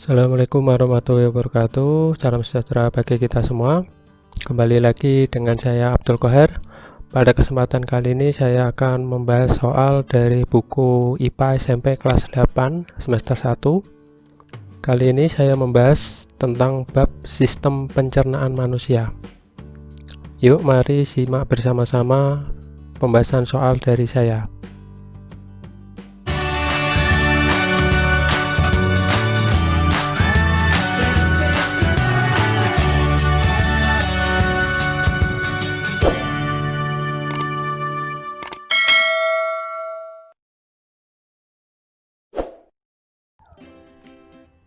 Assalamualaikum warahmatullahi wabarakatuh. Salam sejahtera bagi kita semua. Kembali lagi dengan saya Abdul Qoher. Pada kesempatan kali ini saya akan membahas soal dari buku IPA SMP kelas 8 semester 1. Kali ini saya membahas tentang bab sistem pencernaan manusia. Yuk mari simak bersama-sama pembahasan soal dari saya.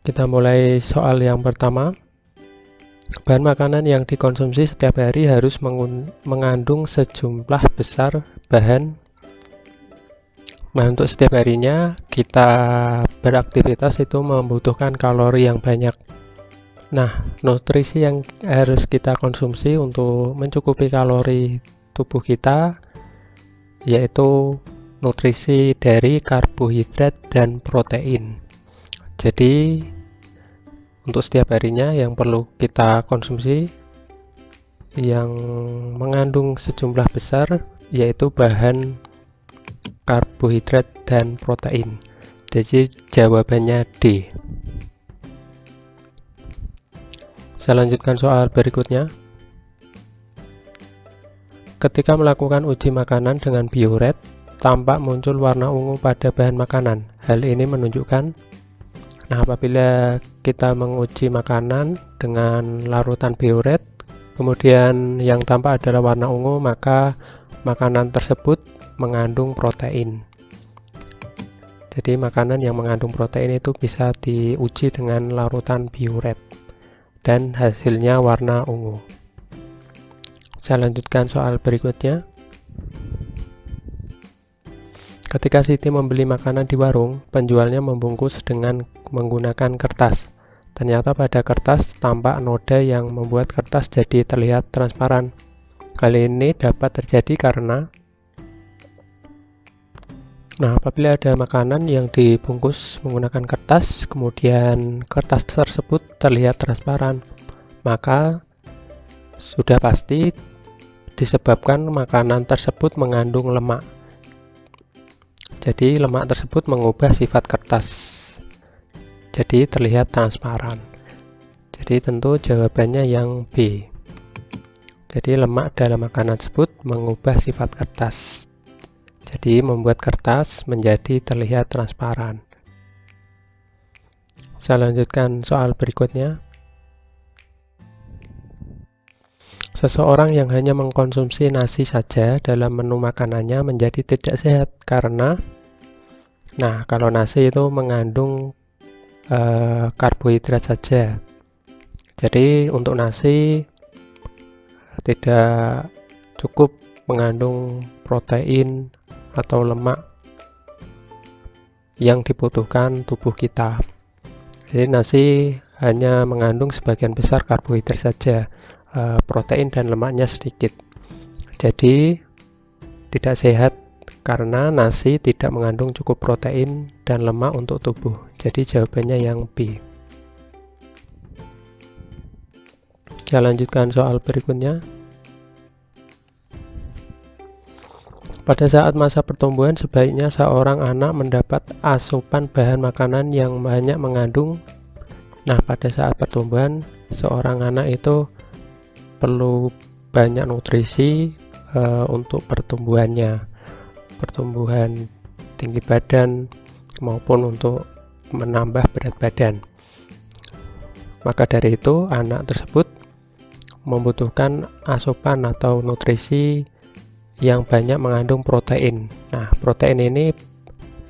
Kita mulai soal yang pertama. Bahan makanan yang dikonsumsi setiap hari harus mengandung sejumlah besar bahan. Nah, untuk setiap harinya kita beraktivitas itu membutuhkan kalori yang banyak. Nah, nutrisi yang harus kita konsumsi untuk mencukupi kalori tubuh kita yaitu nutrisi dari karbohidrat dan protein. Jadi untuk setiap harinya yang perlu kita konsumsi yang mengandung sejumlah besar yaitu bahan karbohidrat dan protein. Jadi jawabannya D. Saya lanjutkan soal berikutnya. Ketika melakukan uji makanan dengan bioret, tampak muncul warna ungu pada bahan makanan. Hal ini menunjukkan apabila kita menguji makanan dengan larutan bioret, kemudian yang tampak adalah warna ungu, maka makanan tersebut mengandung protein. Jadi makanan yang mengandung protein itu bisa diuji dengan larutan bioret dan hasilnya warna ungu. Saya lanjutkan soal berikutnya. Ketika Siti membeli makanan di warung, penjualnya membungkus dengan menggunakan kertas. Ternyata pada kertas tampak noda yang membuat kertas jadi terlihat transparan. Kali ini dapat terjadi karena apabila ada makanan yang dibungkus menggunakan kertas, kemudian kertas tersebut terlihat transparan, maka sudah pasti disebabkan makanan tersebut mengandung lemak. Jadi lemak tersebut mengubah sifat kertas jadi terlihat transparan. Jadi tentu jawabannya yang B. Jadi lemak dalam makanan tersebut mengubah sifat kertas, jadi membuat kertas menjadi terlihat transparan. Saya lanjutkan soal berikutnya. Seseorang yang hanya mengkonsumsi nasi saja dalam menu makanannya menjadi tidak sehat karena kalau nasi itu mengandung karbohidrat saja. Jadi untuk nasi tidak cukup mengandung protein atau lemak yang dibutuhkan tubuh kita. Jadi nasi hanya mengandung sebagian besar karbohidrat saja, protein dan lemaknya sedikit. Jadi tidak sehat karena nasi tidak mengandung cukup protein dan lemak untuk tubuh. Jadi jawabannya yang B. Kita lanjutkan soal berikutnya. Pada saat masa pertumbuhan, sebaiknya seorang anak mendapat asupan bahan makanan yang banyak mengandung. Pada saat pertumbuhan, seorang anak itu perlu banyak nutrisi untuk pertumbuhannya. Pertumbuhan tinggi badan maupun untuk menambah berat badan. Maka dari itu anak tersebut membutuhkan asupan atau nutrisi yang banyak mengandung protein. Protein ini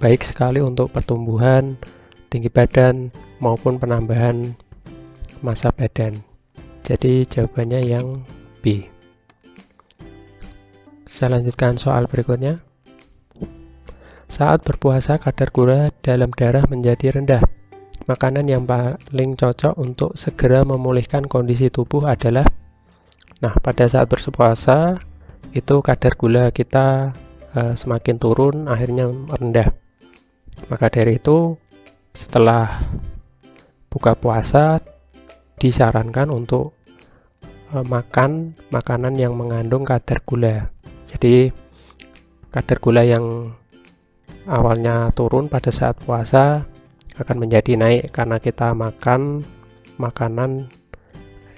baik sekali untuk pertumbuhan tinggi badan maupun penambahan massa badan. Jadi jawabannya yang B. Saya lanjutkan soal berikutnya. Saat berpuasa, kadar gula dalam darah menjadi rendah. Makanan yang paling cocok untuk segera memulihkan kondisi tubuh adalah pada saat berpuasa itu kadar gula kita semakin turun, akhirnya rendah. Maka dari itu setelah berbuka puasa disarankan untuk makan makanan yang mengandung kadar gula. Jadi kadar gula yang awalnya turun pada saat puasa akan menjadi naik karena kita makan makanan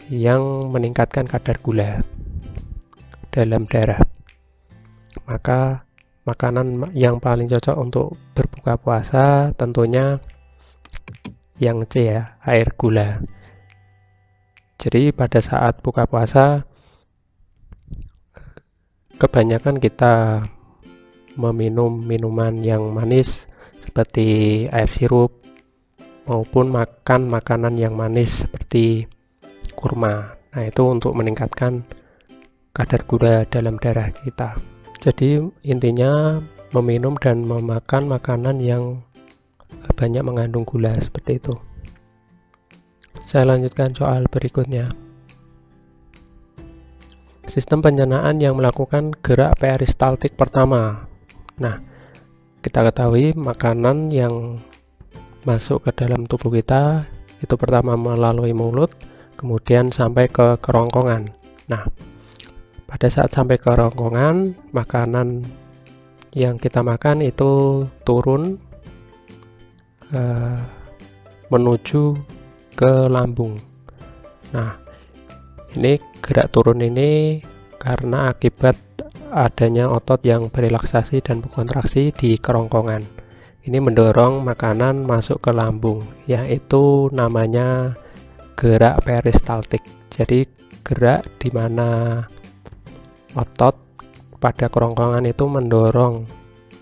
yang meningkatkan kadar gula dalam darah. Maka makanan yang paling cocok untuk berbuka puasa tentunya yang C ya, air gula. Jadi pada saat buka puasa kebanyakan kita meminum minuman yang manis seperti air sirup maupun makan makanan yang manis seperti kurma. Nah, itu untuk meningkatkan kadar gula dalam darah kita. Jadi intinya meminum dan memakan makanan yang banyak mengandung gula seperti itu. Saya lanjutkan soal berikutnya. Sistem pencernaan yang melakukan gerak peristaltik pertama. Nah, kita ketahui makanan yang masuk ke dalam tubuh kita itu pertama melalui mulut, kemudian sampai ke kerongkongan. Nah, pada saat sampai ke kerongkongan, makanan yang kita makan itu turun menuju ke lambung. Nah, ini gerak turun ini karena akibat adanya otot yang berelaksasi dan berkontraksi di kerongkongan. Ini mendorong makanan masuk ke lambung, yaitu namanya gerak peristaltik. Jadi gerak di mana otot pada kerongkongan itu mendorong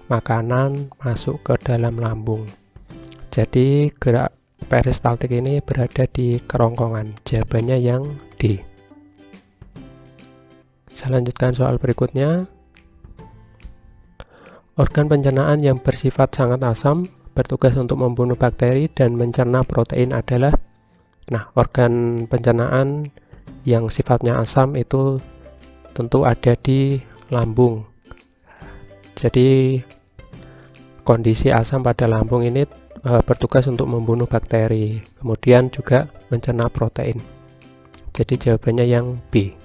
makanan masuk ke dalam lambung. Jadi gerak peristaltik ini berada di kerongkongan. Jawabannya yang D. Saya lanjutkan soal berikutnya. Organ pencernaan yang bersifat sangat asam bertugas untuk membunuh bakteri dan mencerna protein adalah. Nah, organ pencernaan yang sifatnya asam itu tentu ada di lambung. Jadi kondisi asam pada lambung ini bertugas untuk membunuh bakteri, kemudian juga mencerna protein. Jadi jawabannya yang B.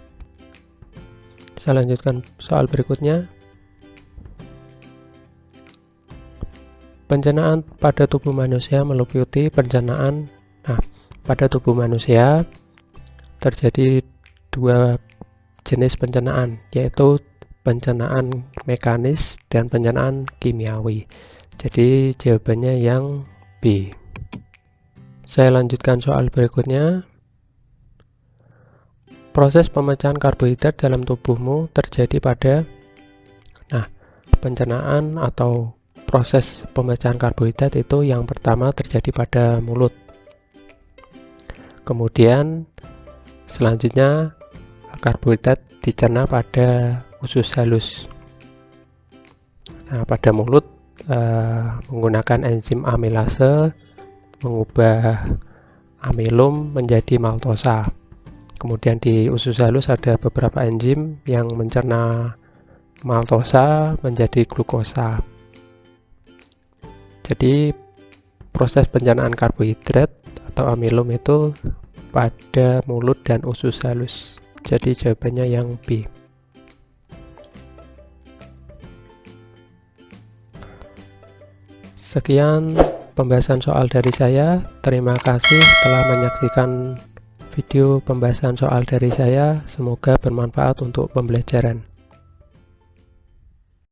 Saya lanjutkan soal berikutnya. Pencernaan pada tubuh manusia meliputi pencernaan. Nah, pada tubuh manusia terjadi dua jenis pencernaan, yaitu pencernaan mekanis dan pencernaan kimiawi. Jadi jawabannya yang B. Saya lanjutkan soal berikutnya. Proses pemecahan karbohidrat dalam tubuhmu terjadi pada. Nah, pencernaan atau proses pemecahan karbohidrat itu yang pertama terjadi pada mulut. Kemudian selanjutnya karbohidrat dicerna pada usus halus. Nah, pada mulut menggunakan enzim amilase mengubah amilum menjadi maltosa. Kemudian di usus halus ada beberapa enzim yang mencerna maltosa menjadi glukosa. Jadi proses pencernaan karbohidrat atau amilum itu pada mulut dan usus halus. Jadi jawabannya yang B. Sekian pembahasan soal dari saya. Terima kasih telah menyaksikan video pembahasan soal dari saya. Semoga bermanfaat untuk pembelajaran.